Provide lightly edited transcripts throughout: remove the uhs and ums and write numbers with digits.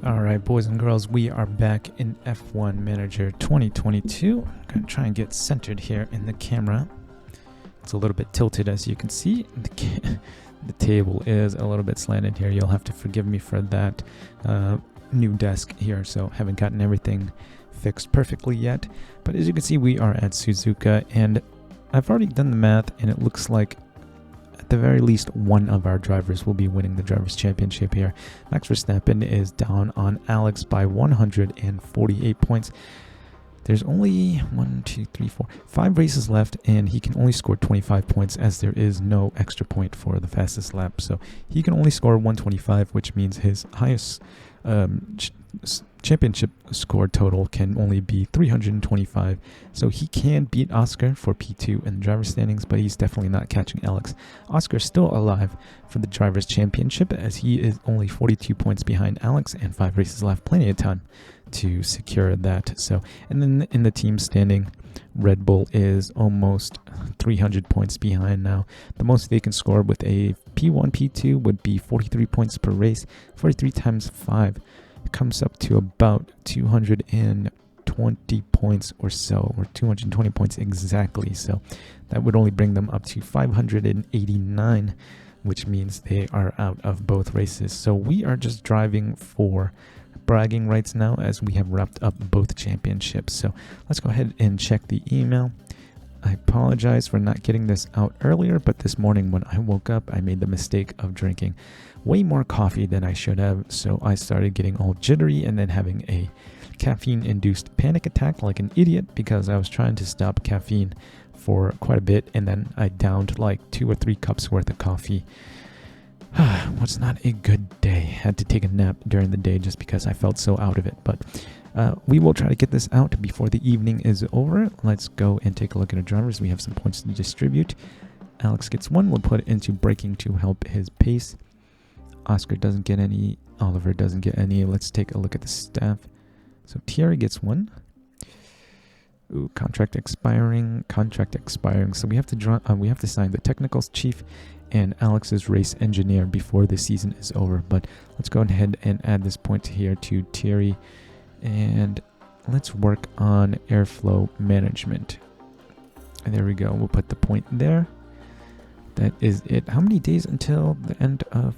Alright, boys and girls, we are back in F1 Manager 2022. I'm going to try and get centered here in the camera. It's a little bit tilted, as you can see. The table is a little bit slanted here. You'll have to forgive me for that. New desk here, so haven't gotten everything fixed perfectly yet. But as you can see, we are at Suzuka, and I've already done the math, and it looks like at the very least one of our drivers will be winning the Drivers' Championship here. Max Verstappen is down on Alex by 148 points. There's only 5 races left, and he can only score 25 points as there is no extra point for the fastest lap. So he can only score 125, which means his highest championship score total can only be 325. So he can beat Oscar for P2 in the driver's standings, but he's definitely not catching Alex. Oscar's still alive for the Drivers' Championship as he is only 42 points behind Alex and 5 races left. Plenty of time to secure that. So, and then in the team standing, Red Bull is almost 300 points behind now. The most they can score with a P1, P2 would be 43 points per race. 43 times 5 comes up to about 220 points or so, or 220 points exactly. So that would only bring them up to 589, which means they are out of both races. So we are just driving for bragging rights now as we have wrapped up both championships. So let's go ahead and check the email. I apologize for not getting this out earlier, but this morning when I woke up, I made the mistake of drinking way more coffee than I should have. So I started getting all jittery and then having a caffeine-induced panic attack like an idiot because I was trying to stop caffeine for quite a bit, and then I downed like 2 or 3 cups worth of coffee. What's not a good day. Had to take a nap during the day just because I felt so out of it. But we will try to get this out before the evening is over. Let's go and take a look at our drivers. We have some points to distribute. Alex gets 1. We'll put it into braking to help his pace. Oscar doesn't get any. Oliver doesn't get any. Let's take a look at the staff. So Thierry gets 1. Ooh, contract expiring. So we have to sign the technicals chief and Alex's race engineer before the season is over. But let's go ahead and add this point here to Thierry, and let's work on airflow management. And there we go. We'll put the point there. That is it. How many days until the end of...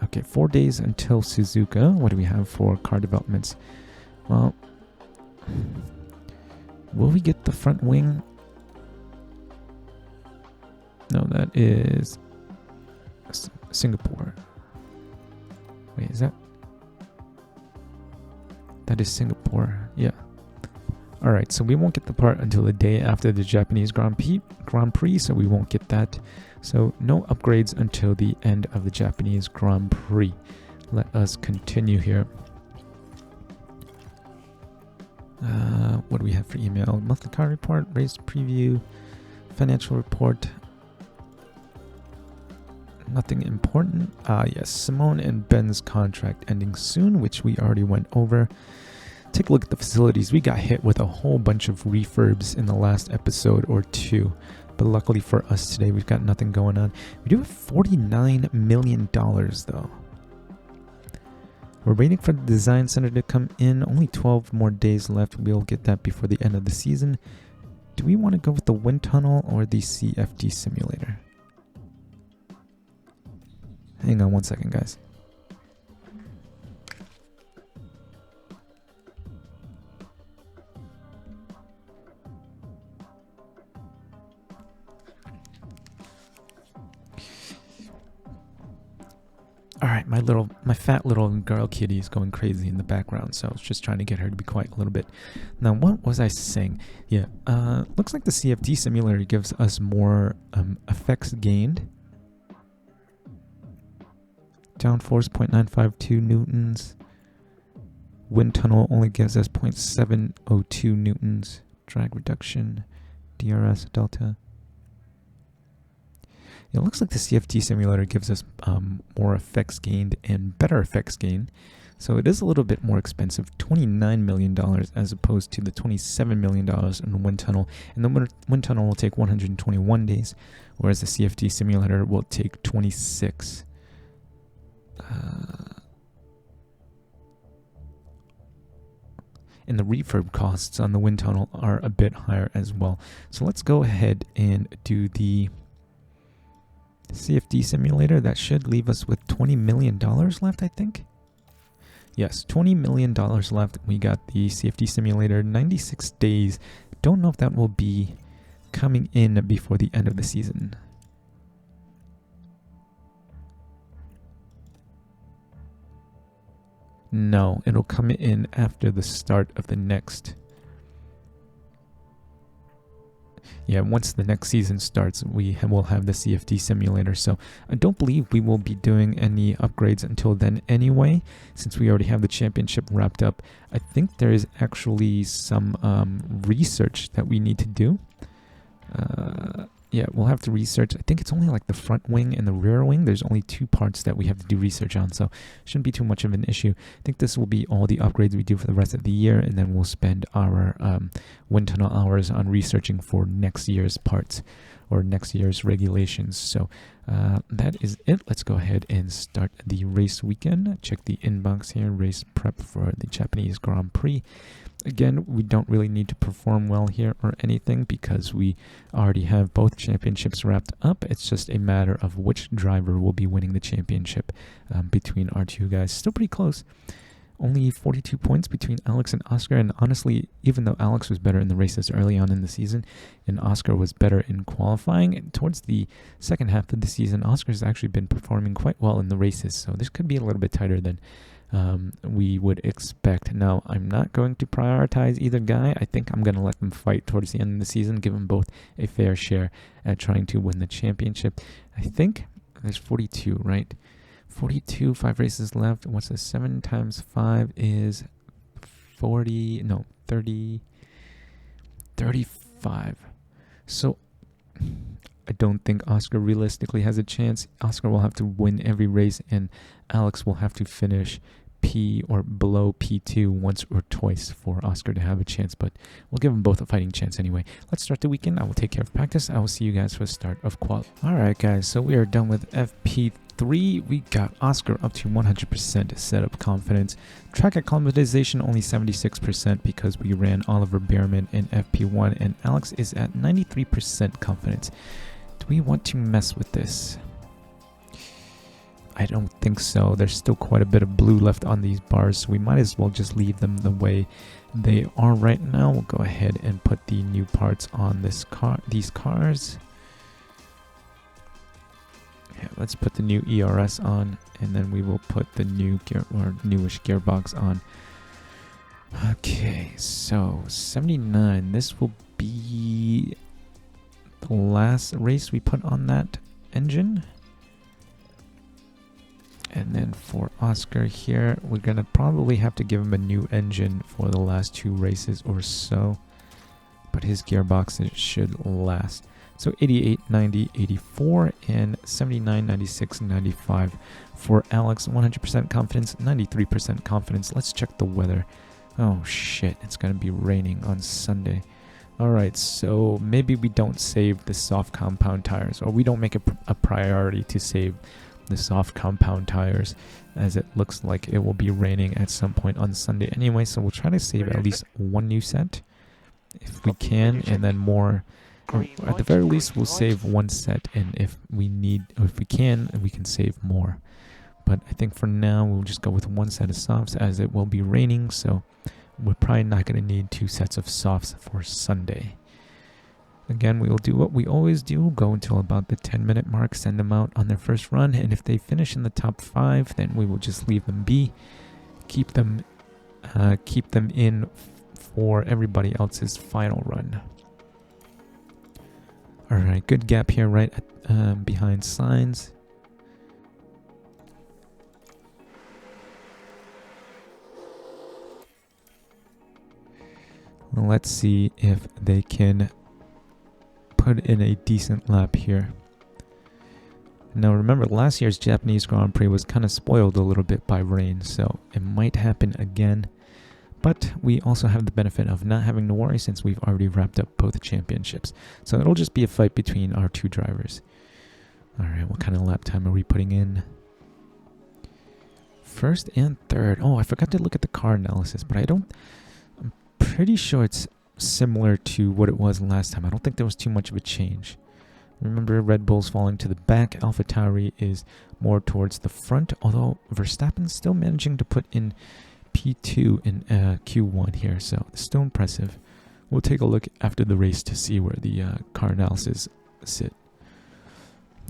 Okay, 4 days until Suzuka. What do we have for car developments? Well, will we get the front wing? No, that is Singapore. Wait, is that? That is Singapore. Yeah. All right, so we won't get the part until the day after the Japanese Grand Prix, so we won't get that. So no upgrades until the end of the Japanese Grand Prix. Let us continue here. What do we have for email? Monthly car report, race preview, financial report. Nothing important. Yes, Simone and Ben's contract ending soon, which we already went over. Take a look at the facilities. We got hit with a whole bunch of refurbs in the last episode or 2. But luckily for us today, we've got nothing going on. We do have $49 million though. We're waiting for the design center to come in. Only 12 more days left. We'll get that before the end of the season. Do we want to go with the wind tunnel or the CFD simulator? Hang on one second, guys. Alright, my fat little girl kitty is going crazy in the background, so I was just trying to get her to be quiet a little bit. Now, what was I saying? Yeah, looks like the CFD simulator gives us more effects gained. Downforce 0.952 newtons. Wind tunnel only gives us 0.702 newtons. Drag reduction, DRS delta. It looks like the CFD simulator gives us more effects gained and better effects gain. So it is a little bit more expensive, $29 million as opposed to the $27 million in the wind tunnel. And the wind tunnel will take 121 days, whereas the CFD simulator will take 26. and the refurb costs on the wind tunnel are a bit higher as well. So let's go ahead and do the CFD simulator. That should leave us with $20 million left, I think. Yes, $20 million left. We got the CFD simulator, 96 days. Don't know if that will be coming in before the end of the season. No, it'll come in after the start of the next. Yeah, once the next season starts, we will have the CFD simulator. So I don't believe we will be doing any upgrades until then anyway, since we already have the championship wrapped up. I think there is actually some research that we need to do. Yeah, we'll have to research. I think it's only like the front wing and the rear wing. There's only 2 parts that we have to do research on, so shouldn't be too much of an issue. I think this will be all the upgrades we do for the rest of the year, and then we'll spend our wind tunnel hours on researching for next year's parts or next year's regulations. So that is it. Let's go ahead and start the race weekend. Check the inbox here, race prep for the Japanese Grand Prix. Again, we don't really need to perform well here or anything because we already have both championships wrapped up. It's just a matter of which driver will be winning the championship between our 2 guys. Still pretty close. Only 42 points between Alex and Oscar, and honestly, even though Alex was better in the races early on in the season and Oscar was better in qualifying, towards the second half of the season, Oscar's actually been performing quite well in the races, so this could be a little bit tighter than we would expect. Now, I'm not going to prioritize either guy. I think I'm going to let them fight towards the end of the season, give them both a fair share at trying to win the championship. I think there's 42, right? 42, 5 races left. What's this? 7 times 5 is 40, no, 30, 35. So I don't think Oscar realistically has a chance. Oscar will have to win every race, and Alex will have to finish P or below P2 once or twice for Oscar to have a chance, but we'll give them both a fighting chance anyway. Let's start the weekend. I will take care of practice. I will see you guys for the start of qual. Alright guys, so we are done with FP3. We got Oscar up to 100% setup confidence. Track acclimatization only 76% because we ran Oliver Behrman in FP1, and Alex is at 93% confidence. Do we want to mess with this? I don't think so. There's still quite a bit of blue left on these bars, so we might as well just leave them the way they are right now. We'll go ahead and put the new parts on these cars. Yeah, let's put the new ERS on, and then we will put the new newish gearbox on. Okay, so 79. This will be the last race we put on that engine. And then for Oscar here, we're going to probably have to give him a new engine for the last 2 races or so. But his gearbox should last. So 88, 90, 84, and 79, 96, 95. For Alex, 100% confidence, 93% confidence. Let's check the weather. Oh shit, it's going to be raining on Sunday. Alright, so maybe we don't save the soft compound tires, or we don't make a priority to save the soft compound tires, as it looks like it will be raining at some point on Sunday anyway, so we'll try to save at least 1 new set if we can, and then more, or at the very least we'll save 1 set, and if we can save more. But I think for now we'll just go with 1 set of softs, as it will be raining, so we're probably not going to need 2 sets of softs for Sunday. Again, we will do what we always do, go until about the 10-minute mark, send them out on their first run, and if they finish in the top 5, then we will just leave them be, keep them in for everybody else's final run. Alright, good gap here right at, behind signs. Let's see if they can put in a decent lap here. Now remember, last year's Japanese Grand Prix was kind of spoiled a little bit by rain, so it might happen again. But we also have the benefit of not having to worry since we've already wrapped up both championships. So it'll just be a fight between our 2 drivers. Alright, what kind of lap time are we putting in? First and third. Oh, I forgot to look at the car analysis, but I'm pretty sure it's similar to what it was last time. I don't think there was too much of a change. Remember, Red Bull's falling to the back. AlphaTauri is more towards the front, although Verstappen's still managing to put in P2 in Q1 here, so it's still impressive. We'll take a look after the race to see where the car analysis sit.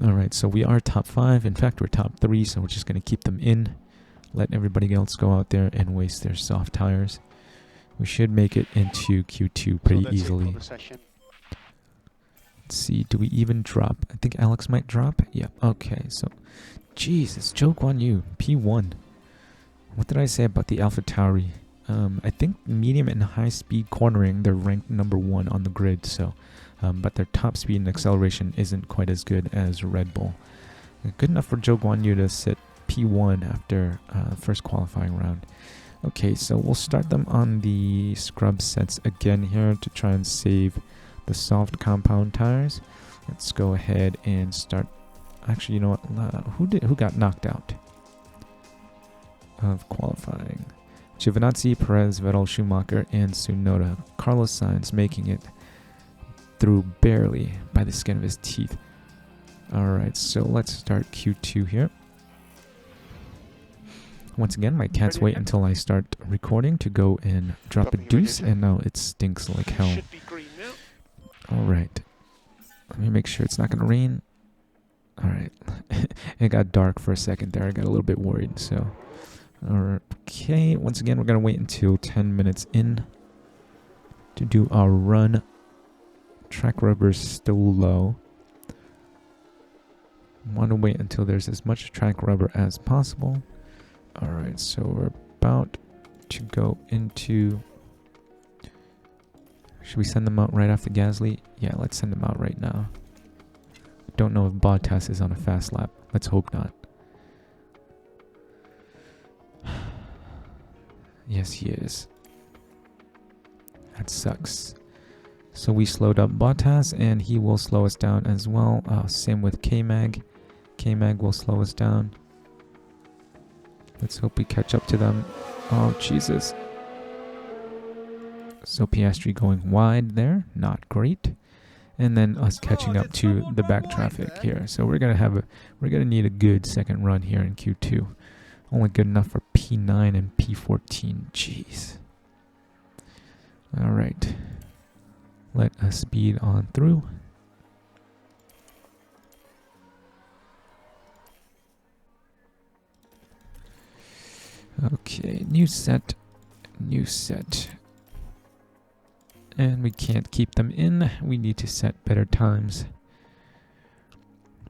Alright, so we are top 5. In fact, we're top 3, so we're just going to keep them in. Let everybody else go out there and waste their soft tires. We should make it into Q2 pretty easily. Let's see, do we even drop? I think Alex might drop. Yep, okay, so... Jesus, Zhou Guanyu, P1. What did I say about the AlphaTauri? I think medium and high speed cornering, they're ranked number 1 on the grid, so... but their top speed and acceleration isn't quite as good as Red Bull. Good enough for Zhou Guanyu to sit P1 after first qualifying round. Okay, so we'll start them on the scrub sets again here to try and save the soft compound tires. Let's go ahead and start. Actually, you know what? Who got knocked out of qualifying? Giovinazzi, Perez, Vettel, Schumacher, and Tsunoda. Carlos Sainz making it through barely by the skin of his teeth. Alright, so let's start Q2 here. Once again, my cats wait until I start recording to go and drop a deuce, and now it stinks like hell. Alright, let me make sure it's not going to rain. Alright, it got dark for a second there, I got a little bit worried, so... Okay, once again, we're going to wait until 10 minutes in to do our run. Track rubber is still low. Want to wait until there's as much track rubber as possible. Alright, so we're about to go into... Should we send them out right after Gasly? Yeah, let's send them out right now. Don't know if Bottas is on a fast lap. Let's hope not. Yes, he is. That sucks. So we slowed up Bottas, and he will slow us down as well. Same with K-Mag. K-Mag will slow us down. Let's hope we catch up to them. Oh, Jesus. So Piastri going wide there. Not great. And then us catching up to the back traffic here. So we're gonna need a good second run here in Q2. Only good enough for P9 and P14. Jeez. Alright. Let us speed on through. Okay, new set. New set. And we can't keep them in. We need to set better times.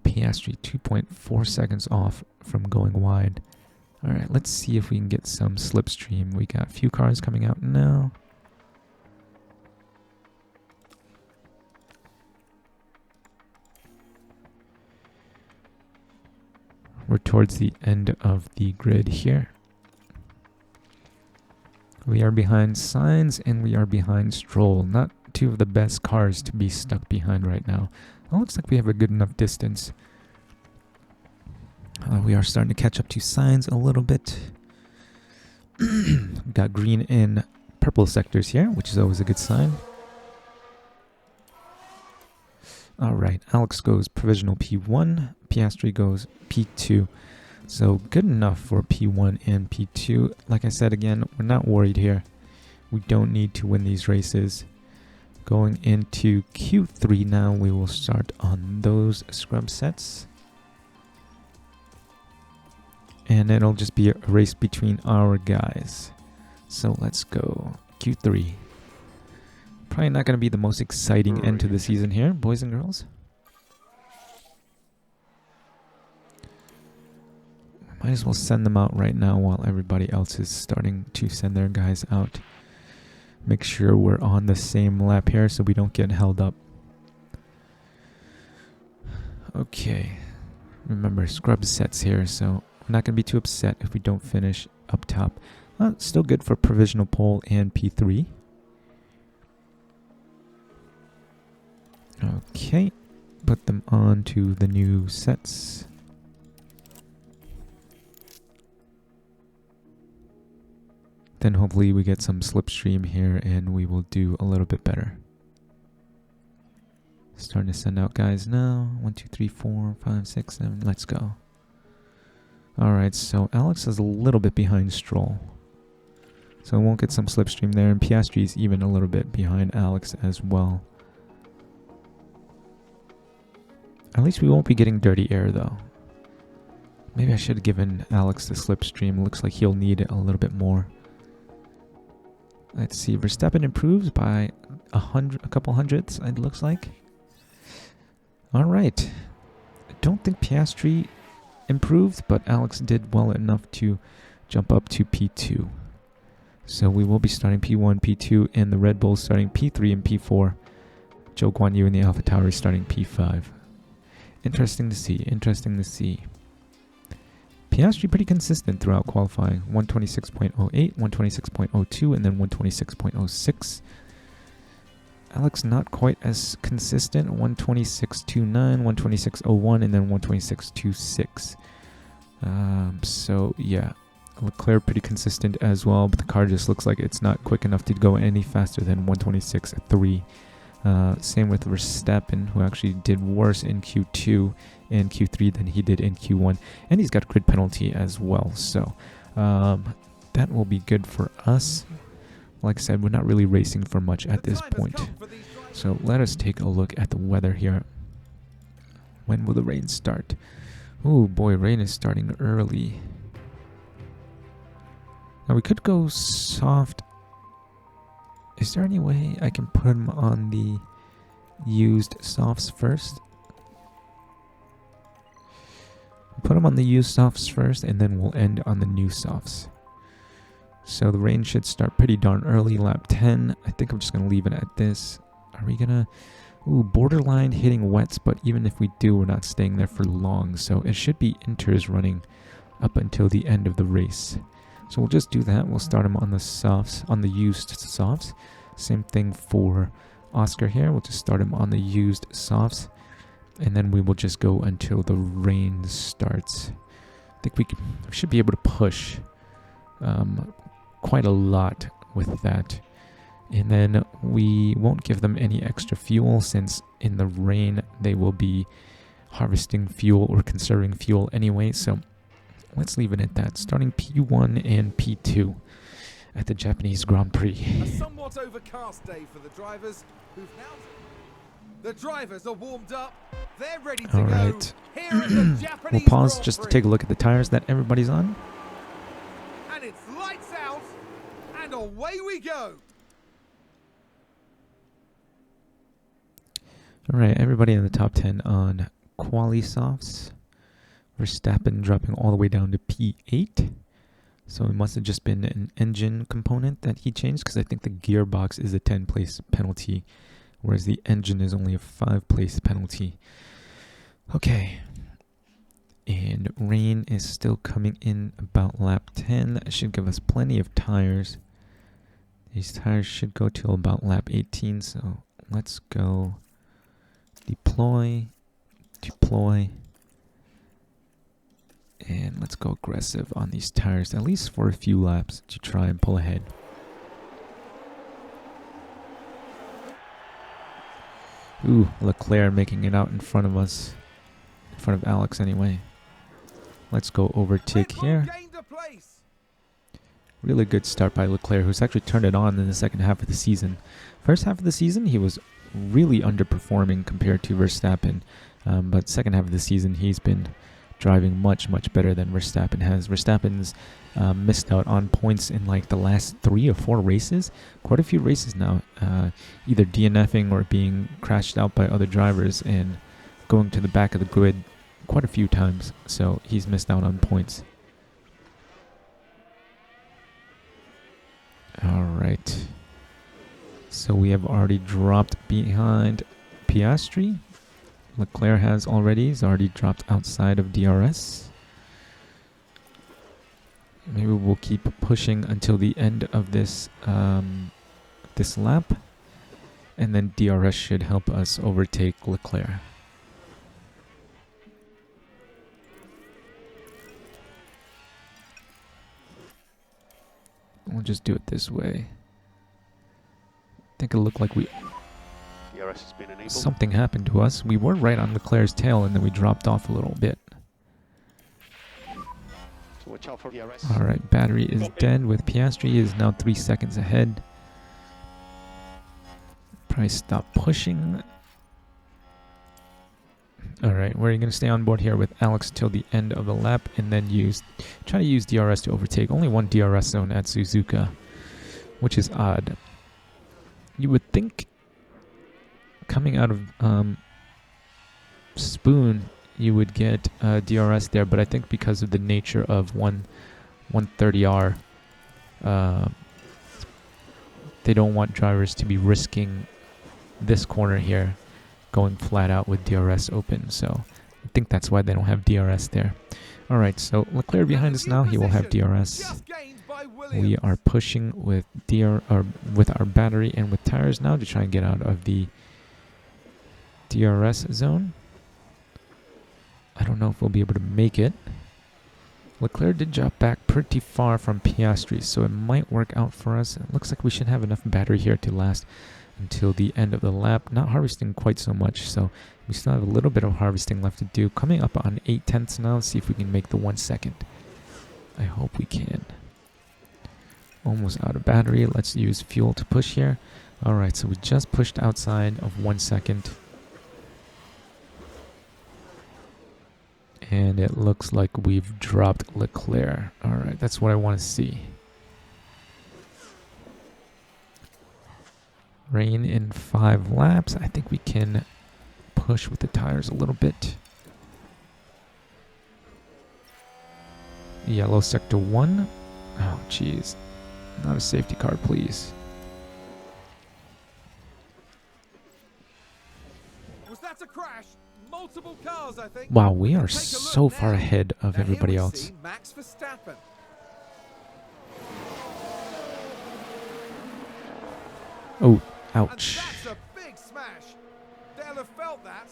Piastri 2.4 seconds off from going wide. Alright, let's see if we can get some slipstream. We got a few cars coming out now. We're towards the end of the grid here. We are behind Sainz and we are behind Stroll. Not two of the best cars to be stuck behind right now. It looks like we have a good enough distance. We are starting to catch up to Sainz a little bit. Got green and purple sectors here, which is always a good sign. Alright, Alex goes provisional P1. Piastri goes P2. So good enough for P1 and P2. Like I said again, we're not worried here. We don't need to win these races. Going into Q3 now, we will start on those scrub sets. And it'll just be a race between our guys. So let's go. Q3. Probably not going to be the most exciting end to the season here, boys and girls. Might as well send them out right now while everybody else is starting to send their guys out. Make sure we're on the same lap here so we don't get held up. Okay. Remember, scrub sets here, so I'm not going to be too upset if we don't finish up top. Still good for provisional pole and P3. Okay. Put them on to the new sets. Then hopefully we get some slipstream here and we will do a little bit better. Starting to send out guys now. 1, 2, 3, 4, 5, 6, 7. Let's go. Alright, so Alex is a little bit behind Stroll. So we won't get some slipstream there. And Piastri is even a little bit behind Alex as well. At least we won't be getting dirty air though. Maybe I should have given Alex the slipstream. Looks like he'll need it a little bit more. Let's see. Verstappen improves by a couple hundredths, it looks like. Alright. I don't think Piastri improved, but Alex did well enough to jump up to P2. So we will be starting P1, P2, and the Red Bulls starting P3 and P4. Joe Guan Yu and the Alpha Tauri starting P5. Interesting to see, interesting to see. Piastri pretty consistent throughout qualifying. 126.08, 126.02, and then 126.06. Alex not quite as consistent. 126.29, 126.01, and then 126.26. So yeah, Leclerc pretty consistent as well, but the car just looks like it's not quick enough to go any faster than 126.3. Same with Verstappen, who actually did worse in Q2 and Q3 than he did in Q1. And he's got a grid penalty as well. So that will be good for us. Like I said, we're not really racing for much at this point. So let us take a look at the weather here. When will the rain start? Oh boy, rain is starting early. Now we could go soft. Is there any way I can put them on the used softs first? Put them on the used softs first, and then we'll end on the new softs. So the rain should start pretty darn early, lap 10. I think I'm just going to leave it at this. Are we going to... Ooh, borderline hitting wets, but even if we do, we're not staying there for long. So it should be inters running up until the end of the race. So we'll just do that. We'll start them on the softs, on the used softs. Same thing for Oscar here. We'll just start him on the used softs. And then we will just go until the rain starts. I think we should be able to push quite a lot with that. And then we won't give them any extra fuel, since in the rain they will be harvesting fuel or conserving fuel anyway. So let's leave it at that. Starting P1 and P2 at the Japanese Grand Prix. A somewhat overcast day for the drivers, who've now... The drivers are warmed up. They're ready to go. Here at the Japanese we'll pause Grand just to Prix. take a look at the tires that everybody's on. And it's lights out, and away we go. All right, everybody in the top 10 on quali softs. Verstappen dropping all the way down to P8. So it must have just been an engine component that he changed, because I think the gearbox is a 10-place penalty, whereas the engine is only a 5-place penalty. Okay. And rain is still coming in about lap 10. That should give us plenty of tires. These tires should go till about lap 18, so let's go deploy, and let's go aggressive on these tires, at least for a few laps, to try and pull ahead. Ooh, Leclerc making it out in front of us. In front of Alex anyway. Let's go overtake here. Really good start by Leclerc, who's actually turned it on in the second half of the season. First half of the season, he was really underperforming compared to Verstappen. But second half of the season, he's been driving much better than Verstappen has. Verstappen's missed out on points in like the last 3 or 4 races. Quite a few races now, either DNFing or being crashed out by other drivers and going to the back of the grid quite a few times. So he's missed out on points. Alright. So we have already dropped behind Piastri. Leclerc has already. He's already dropped outside of DRS. Maybe we'll keep pushing until the end of this this lap, and then DRS should help us overtake Leclerc. We'll just do it this way. I think it looked like DRS has been enabled. something happened to us. We were right on Leclerc's tail, and then we dropped off a little bit. So watch out for DRS. All right, battery is dead with Piastri. He is now 3 seconds ahead. Probably stop pushing. All right, we're going to stay on board here with Alex till the end of the lap, and then try to use DRS to overtake. Only one DRS zone at Suzuka, which is odd. You would think coming out of Spoon, you would get DRS there, but I think because of the nature of 130R, they don't want drivers to be risking this corner here, going flat out with DRS open. So I think that's why they don't have DRS there. All right, so Leclerc behind us now. He will have DRS. We are pushing with with our battery and with tires now to try and get out of the DRS zone. I don't know if we'll be able to make it. Leclerc did drop back pretty far from Piastri, so it might work out for us. It looks like we should have enough battery here to last until the end of the lap. Not harvesting quite so much, so we still have a little bit of harvesting left to do. Coming up on 8/10 now. See if we can make the 1 second. I hope we can. Almost out of battery. Let's use fuel to push here. Alright, so we just pushed outside of 1 second. And it looks like we've dropped Leclerc. Alright, that's what I want to see. Rain in 5 laps. I think we can push with the tires a little bit. Yellow sector 1. Oh, jeez. Not a safety car, please. Was that a crash? Multiple cars, I think. Wow, we are Take a look so far now. ahead of Now everybody here we else. see Max Verstappen. Oh, And ouch. that's a big smash. They'll have felt that.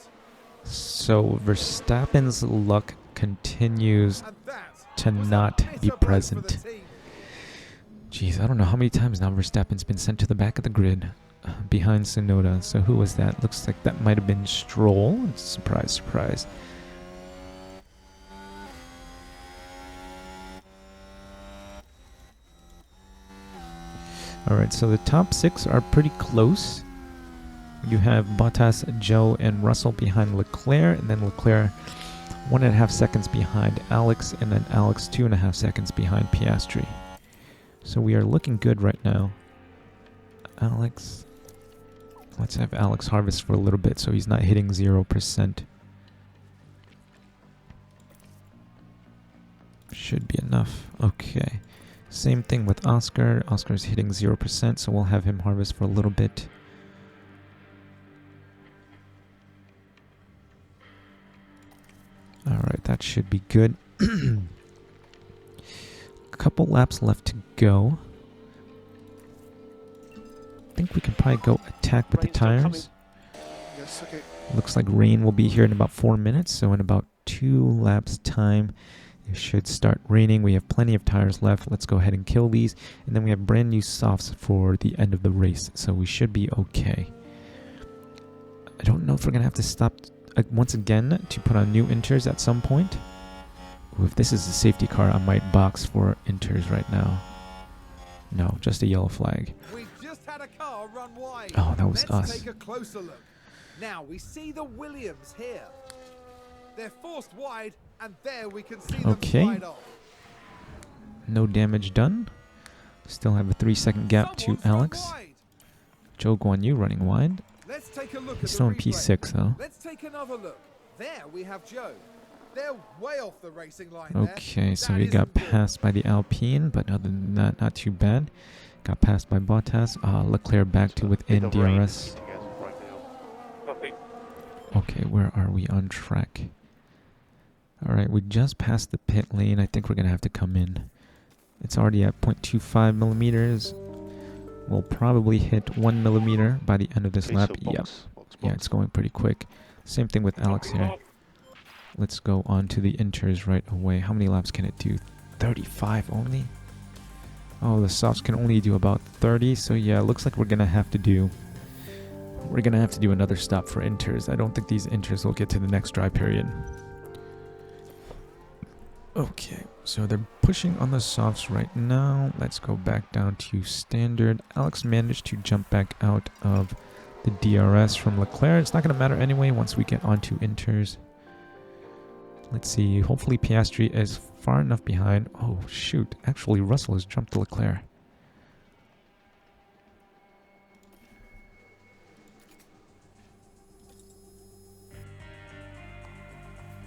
So Verstappen's luck continues And that to was a not bitter be blow for the present. team. Jeez, I don't know how many times now Verstappen's been sent to the back of the grid behind Tsunoda. So who was that? Looks like that might have been Stroll. Surprise, surprise. Alright, so the top 6 are pretty close. You have Bottas, Joe, and Russell behind Leclerc, and then Leclerc 1.5 seconds behind Alex, and then Alex 2.5 seconds behind Piastri. So we are looking good right now. Alex, let's have Alex harvest for a little bit so he's not hitting 0%. Should be enough. Okay. Same thing with Oscar. Oscar's hitting 0%, so we'll have him harvest for a little bit. Alright, that should be good. Couple laps left to go. I think we can probably go attack with the tires. Yes, okay. Looks like rain will be here in about 4 minutes, so in about 2 laps time it should start raining. We have plenty of tires left. Let's go ahead and kill these, and then we have brand new softs for the end of the race, so we should be okay. I don't know if we're gonna have to stop once again to put on new inters at some point. Ooh, if this is a safety car, I might box for inters right now. No, just a yellow flag. We've just had a car run wide. Oh, that was Let's us. take a closer look. Now we see the Williams here. They're forced wide, and there we can see them Okay. slide off. No damage done. Still have a 3-second gap to Someone's run Alex. wide. Joe Guan Yu running wide. Let's take a look He's at still the in replay. P6 though. Let's take another look. There we have Joe. They're way off the racing line Okay, so That we got isn't good. passed by the Alpine, but other than that, not too bad. Got passed by Bottas. Leclerc back to within Bit of rain DRS. together right now. Copy. Okay, where are we on track? Alright, we just passed the pit lane. I think we're going to have to come in. It's already at 0.25 millimeters. We'll probably hit 1 millimeter by the end of this Okay, lap. so Yep. box, Yeah, it's going pretty quick. Same thing with Alex here. Let's go on to the inters right away. How many laps can it do? 35 only? Oh, the softs can only do about 30, so yeah, it looks like we're gonna have to do another stop for inters. I don't think these inters will get to the next dry period. Okay, so they're pushing on the softs right now. Let's go back down to standard. Alex managed to jump back out of the DRS from Leclerc. It's not going to matter anyway once we get onto inters. Let's see. Hopefully Piastri is far enough behind. Oh, shoot. Actually, Russell has jumped to Leclerc.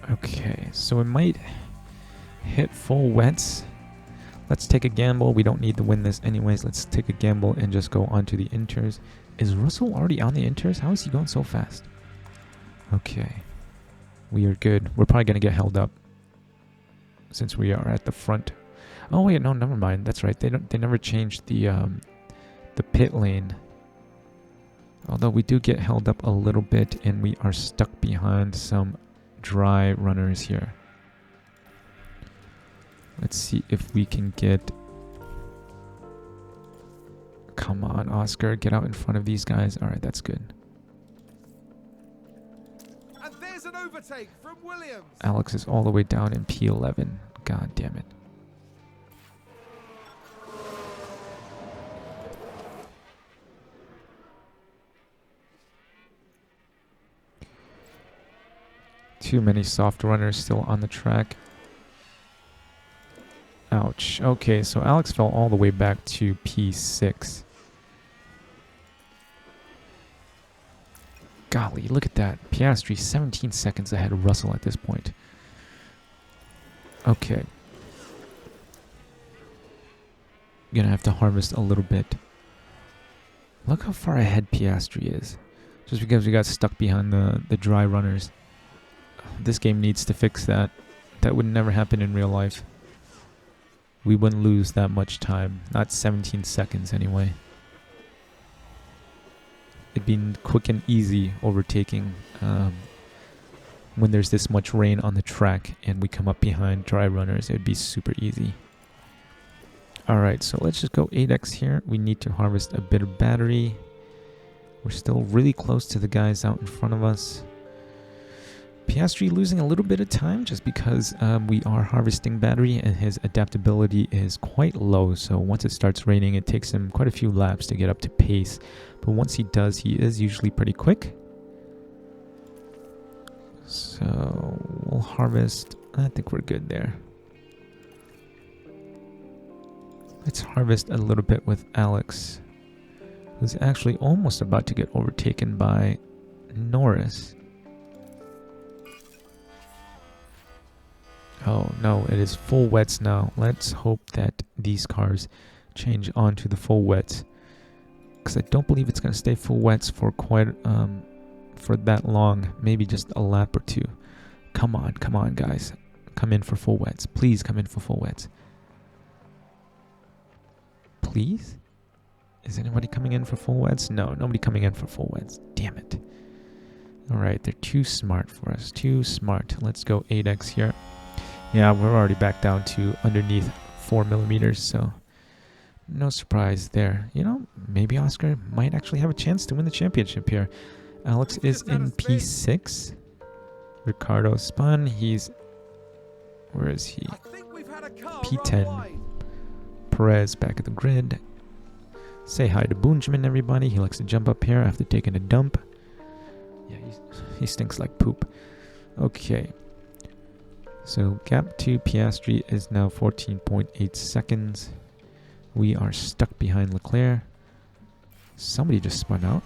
Okay, so it might hit full wets. Let's take a gamble. We don't need to win this anyways. Let's take a gamble and just go on to the inters. Is Russell already on the inters? How is he going so fast? Okay. We are good. We're probably going to get held up since we are at the front. Oh wait, no, never mind. That's right. They never changed the pit lane. Although we do get held up a little bit and we are stuck behind some dry runners here. Let's see if we can get... Come on, Oscar. Get out in front of these guys. Alright, that's good. And there's an overtake from Williams. Alex is all the way down in P11. God damn it. Too many soft runners still on the track. Ouch. Okay, so Alex fell all the way back to P6. Golly, look at that. Piastri 17 seconds ahead of Russell at this point. Okay. Gonna have to harvest a little bit. Look how far ahead Piastri is. Just because we got stuck behind the dry runners. This game needs to fix that. That would never happen in real life. We wouldn't lose that much time. Not 17 seconds anyway. It'd be quick and easy overtaking when there's this much rain on the track and we come up behind dry runners. It'd be super easy. Alright, so let's just go 8x here. We need to harvest a bit of battery. We're still really close to the guys out in front of us. Piastri losing a little bit of time just because we are harvesting battery and his adaptability is quite low. So once it starts raining, it takes him quite a few laps to get up to pace. But once he does, he is usually pretty quick. So we'll harvest. I think we're good there. Let's harvest a little bit with Alex, who's actually almost about to get overtaken by Norris. Oh no, it is full wets now. Let's hope that these cars change onto the full wets, because I don't believe it's going to stay full wets for quite for that long. Maybe just a lap or two. Come on guys, come in for full wets. Please come in for full wets. Please? Is anybody coming in for full wets? No, nobody coming in for full wets. Damn it. Alright, they're too smart for us. Too smart. Let's go 8x here. Yeah, we're already back down to underneath 4 millimeters, so no surprise there. You know, maybe Oscar might actually have a chance to win the championship here. Alex is in P6. Ricardo spun. He's... Where is he? P10. Perez back at the grid. Say hi to Boonjamin, everybody. He likes to jump up here after taking a dump. Yeah, he stinks like poop. Okay. So gap to Piastri is now 14.8 seconds. We are stuck behind Leclerc. Somebody just spun out.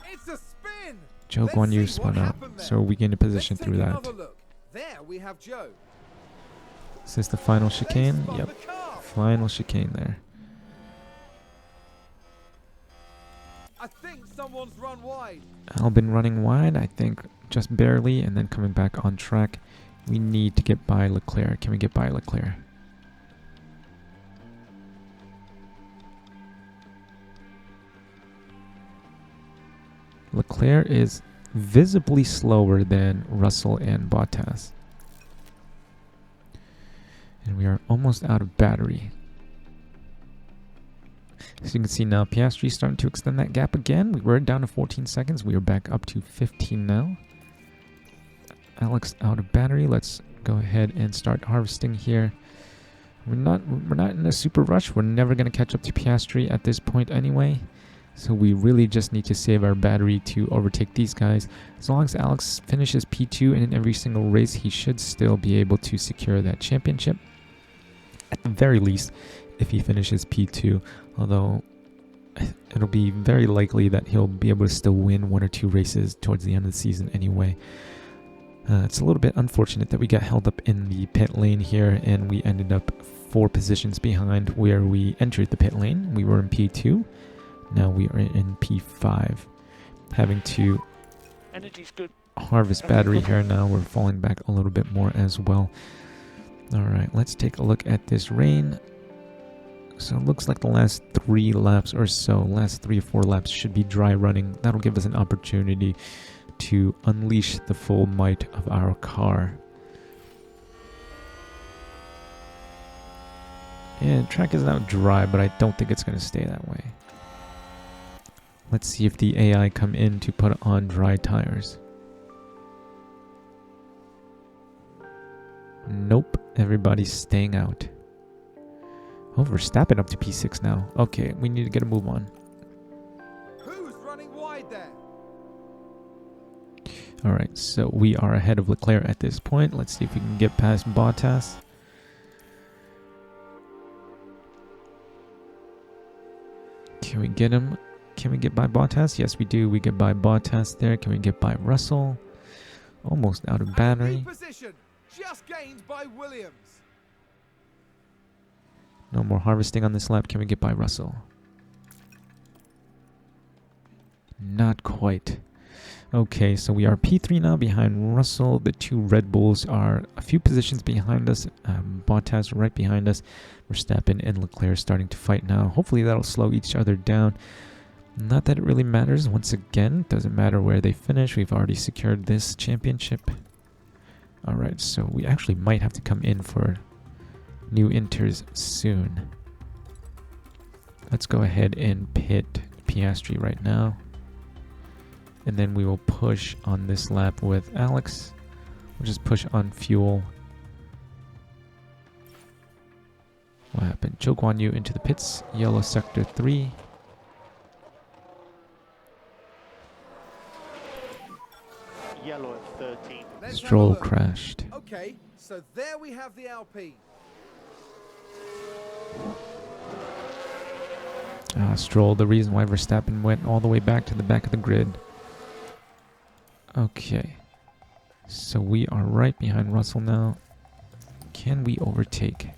It's a spin. Joe Guan Yu spun out. So we gain a position through that. There we have Joe. Is this the final chicane? Yep. Final chicane there. I think someone's run wide. Albin running wide, I think just barely, and then coming back on track. We need to get by Leclerc. Can we get by Leclerc? Leclerc is visibly slower than Russell and Bottas. And we are almost out of battery. As you can see now, Piastri starting to extend that gap again. We were down to 14 seconds. We are back up to 15 now. Alex out of battery. Let's go ahead and start harvesting here. We're not in a super rush. We're never going to catch up to Piastri at this point anyway. So we really just need to save our battery to overtake these guys. As long as Alex finishes P2 in every single race, he should still be able to secure that championship. At the very least, if he finishes P2. Although it'll be very likely that he'll be able to still win 1 or 2 races towards the end of the season anyway. It's a little bit unfortunate that we got held up in the pit lane here and we ended up 4 positions behind where we entered the pit lane. We were in P2. Now we are in P5. Having to harvest battery here now. We're falling back a little bit more as well. Alright, let's take a look at this rain. So it looks like the last 3 laps or so, last 3 or 4 laps should be dry running. That'll give us an opportunity to unleash the full might of our car. And track is now dry, but I don't think it's going to stay that way. Let's see if the AI come in to put on dry tires. Nope, everybody's staying out. Oh, Verstappen up to P6 now. Okay, we need to get a move on. Who's running wide there? Alright, so we are ahead of Leclerc at this point. Let's see if we can get past Bottas. Can we get him? Can we get by Bottas? Yes, we do. We get by Bottas there. Can we get by Russell? Almost out of battery. Position just gained by Williams. No more harvesting on this lap. Can we get by Russell? Not quite. Okay, so we are P3 now behind Russell. The 2 Red Bulls are a few positions behind us. Bottas right behind us. Verstappen and Leclerc starting to fight now. Hopefully that'll slow each other down. Not that it really matters. Once again, doesn't matter where they finish. We've already secured this championship. Alright, so we actually might have to come in for new inters soon. Let's go ahead and pit Piastri right now. And then we will push on this lap with Alex. We'll just push on fuel. What happened? Zhou Guanyu into the pits. Yellow sector 3. Yellow at 13. Stroll crashed. Okay, so there we have the Alpine. Stroll, the reason why Verstappen went all the way back to the back of the grid. Okay. So we are right behind Russell now. Can we overtake?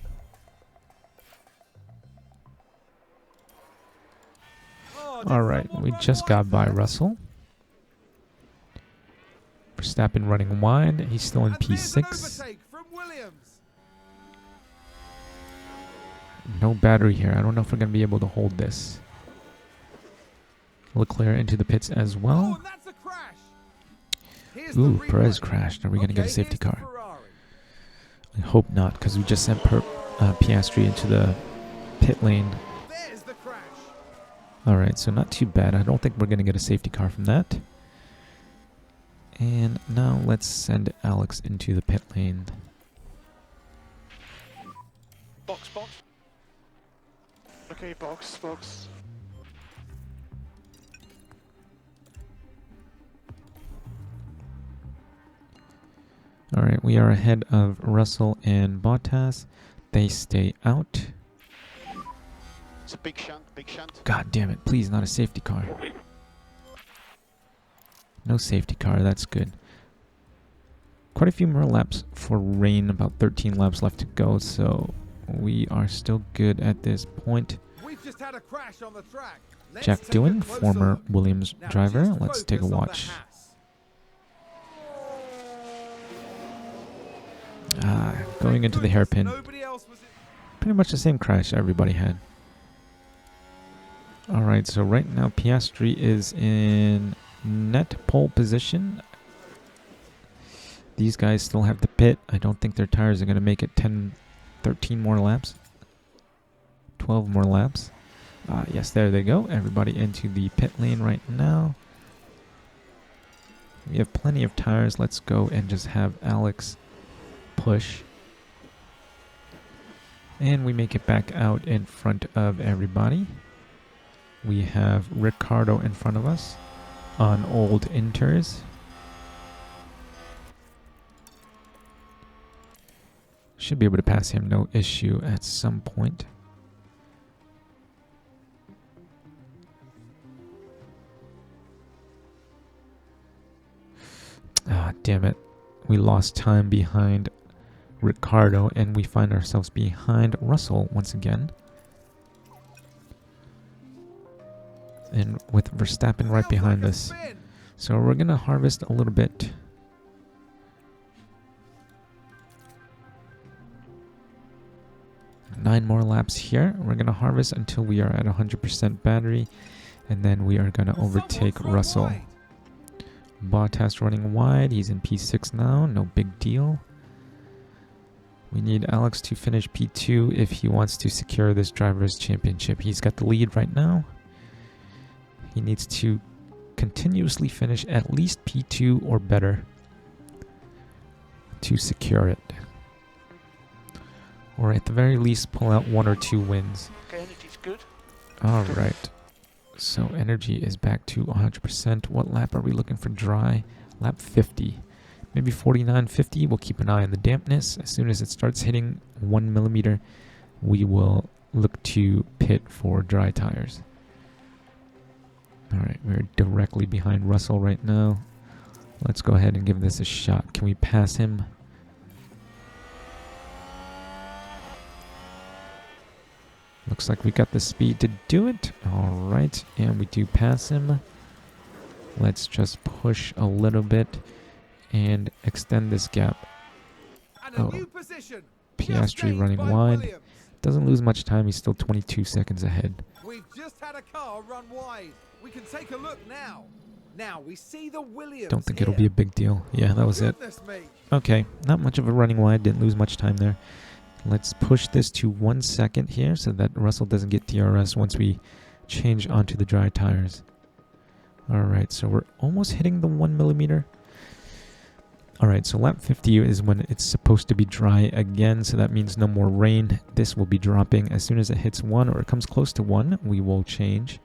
Alright, we just got by Russell. Verstappen running wide. He's still in P6. No battery here. I don't know if we're going to be able to hold this. Leclerc into the pits as well. Ooh, Perez crashed. Are we going to get a safety car? I hope not, because we just sent Piastri into the pit lane. Alright, so not too bad. I don't think we're going to get a safety car from that. And now let's send Alex into the pit lane. Box, box. Okay, box, box. Alright, we are ahead of Russell and Bottas. They stay out. It's a big shunt, big shunt. God damn it, please, not a safety car. No safety car, that's good. Quite a few more laps for rain, about 13 laps left to go, so we are still good at this point. We've just had a crash on the track. Jack Doohan, former Williams driver. Let's take a watch. Going into the hairpin. Pretty much the same crash everybody had. Alright, so right now Piastri is in net pole position. These guys still have the pit. I don't think their tires are going to make it 10, 13 more laps. 12 more laps. Yes, there they go. Everybody into the pit lane right now. We have plenty of tires. Let's go and just have Alex push. And we make it back out in front of everybody. We have Ricardo in front of us on old Inters. Should be able to pass him, no issue at some point. Ah, damn it. We lost time behind Ricardo, and we find ourselves behind Russell once again. And with Verstappen right behind us. So we're going to harvest a little bit. Nine more laps here. We're going to harvest until we are at 100% battery. And then we are going to overtake Russell. Bottas running wide. He's in P6 now. No big deal. We need Alex to finish P2 if he wants to secure this driver's championship. He's got the lead right now. He needs to continuously finish at least P2 or better to secure it. Or at the very least pull out 1 or 2 wins. Okay, energy's good. Alright. So energy is back to 100%. What lap are we looking for dry? Lap 50. Maybe 49, 50. We'll keep an eye on the dampness. As soon as it starts hitting 1 millimeter, we will look to pit for dry tires. Alright, we're directly behind Russell right now. Let's go ahead and give this a shot. Can we pass him? Looks like we got the speed to do it. Alright, and we do pass him. Let's just push a little bit and extend this gap. Piastri running wide. Doesn't lose much time. He's still 22 seconds ahead. We've just had a car run wide. We can take a look now. Now we see the Williams. Don't think it'll be a big deal. Yeah, that was it. Me. Okay, not much of a running wide. Didn't lose much time there. Let's push this to 1 second here so that Russell doesn't get DRS once we change onto the dry tires. Alright, so we're almost hitting the 1 millimeter. Alright, so lap 50 is when it's supposed to be dry again, so that means no more rain. This will be dropping. As soon as it hits 1 or it comes close to 1, we will change.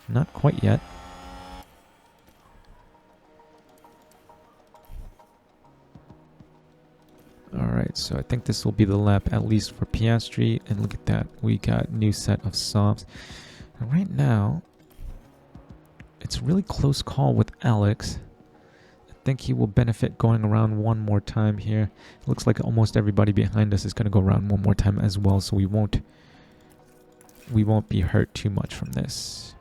Not quite yet. Alright, so I think this will be the lap at least for Piastri. And look at that, we got new set of softs. And right now, it's a really close call with Alex. I think he will benefit going around one more time here. It looks like almost everybody behind us is going to go around one more time as well, so we won't be hurt too much from this.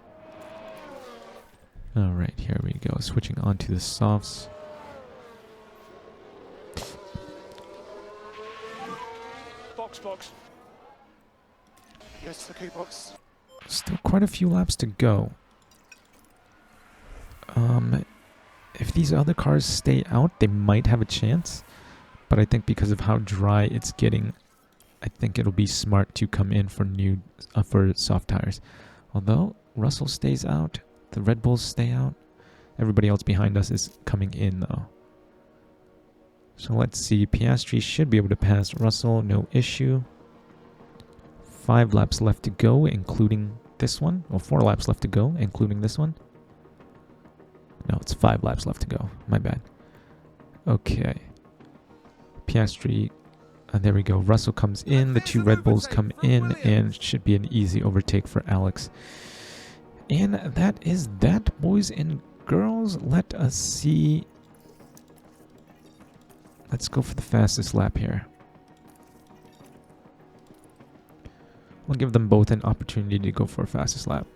Alright, here we go. Switching on to the softs. Box. Yes, the key box. Still quite a few laps to go. If these other cars stay out, they might have a chance. But I think because of how dry it's getting, I think it'll be smart to come in for for soft tires. Although Russell stays out, the Red Bulls stay out. Everybody else behind us is coming in though. So let's see. Piastri should be able to pass Russell, no issue. 5 laps left to go, including this one. Or 4 laps left to go, including this one. No, it's 5 laps left to go. My bad. Okay. Piastri. There we go. Russell comes in. The 2 Red Bulls come in. And should be an easy overtake for Alex. And that is that, boys and girls. Let us see. Let's go for the fastest lap here. We'll give them both an opportunity to go for a fastest lap.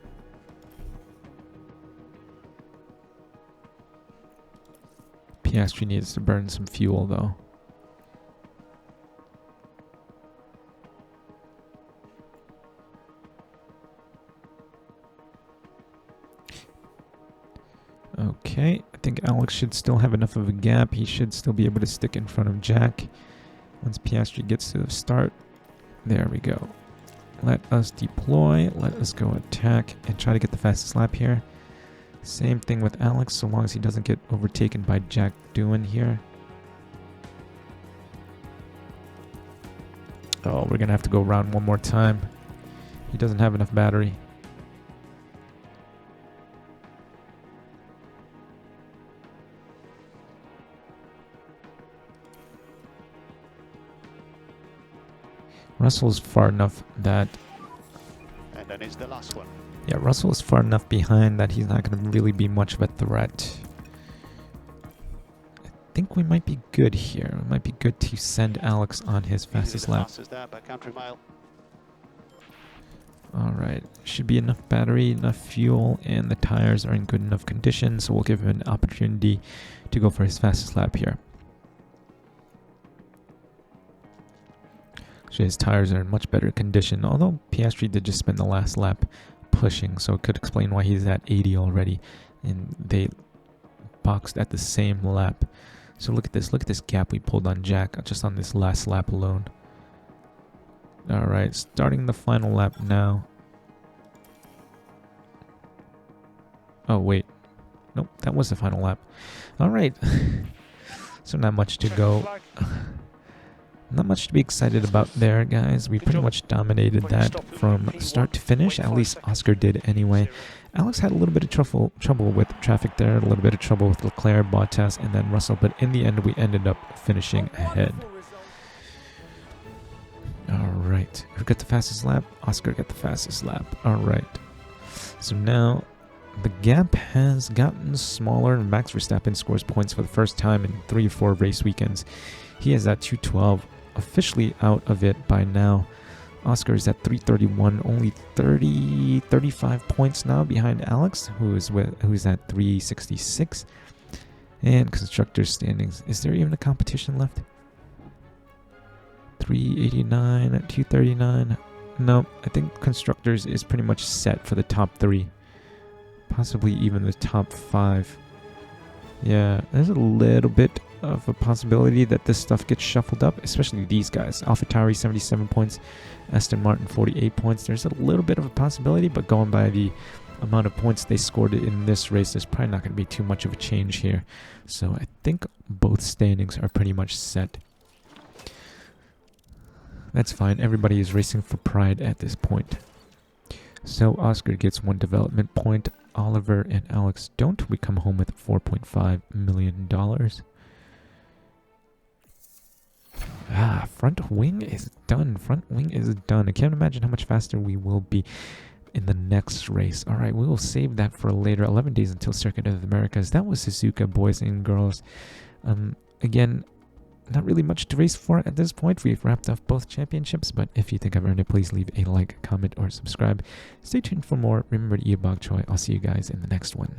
Piastri needs to burn some fuel though. Okay, I think Alex should still have enough of a gap. He should still be able to stick in front of Jack once Piastri gets to the start. There we go. Let us deploy. Let us go attack and try to get the fastest lap here. Same thing with Alex, so long as he doesn't get overtaken by Jack Doohan here. Oh, we're gonna have to go around one more time. He doesn't have enough battery. Russell's far enough that... And then is the last one. Yeah, Russell is far enough behind that he's not going to really be much of a threat. I think we might be good here. It might be good to send Alex on his fastest lap. There, by country mile. Alright, should be enough battery, enough fuel, and the tires are in good enough condition, so we'll give him an opportunity to go for his fastest lap here. So his tires are in much better condition, although Piastri did just spend the last lap pushing, so it could explain why he's at 80 already, and they boxed at the same lap. So look at this gap we pulled on Jack just on this last lap alone. Alright, starting the final lap now. Oh wait, nope, that was the final lap. Alright, so not much to go. Not much to be excited about there, guys. We pretty much dominated that from start to finish. At least Oscar did anyway. Alex had a little bit of trouble with traffic there, a little bit of trouble with Leclerc, Bottas, and then Russell. But in the end, we ended up finishing ahead. Alright. Who got the fastest lap? Oscar got the fastest lap. Alright. So now the gap has gotten smaller. Max Verstappen scores points for the first time in 3 or 4 race weekends. He has that 212. Officially out of it by now. Oscar is at 331, only 35 points now behind Alex, who's at 366. And constructors standings. Is there even a competition left? 389, 239. No, I think constructors is pretty much set for the top 3. Possibly even the top 5. Yeah, there's a little bit of a possibility that this stuff gets shuffled up, especially these guys. AlphaTauri 77 points, Aston Martin 48 points. There's a little bit of a possibility, but going by the amount of points they scored in this race, there's probably not going to be too much of a change here. So I think both standings are pretty much set. That's fine. Everybody is racing for pride at this point. So Oscar gets 1 development point. Oliver and Alex don't. We come home with $4.5 million. Front wing is done. Front wing is done. I can't imagine how much faster we will be in the next race. Alright, we will save that for later. 11 days until Circuit of the Americas. That was Suzuka, boys and girls. Again, not really much to race for at this point. We've wrapped up both championships, but if you think I've earned it, please leave a like, comment, or subscribe. Stay tuned for more. Remember to eat bok choy. I'll see you guys in the next one.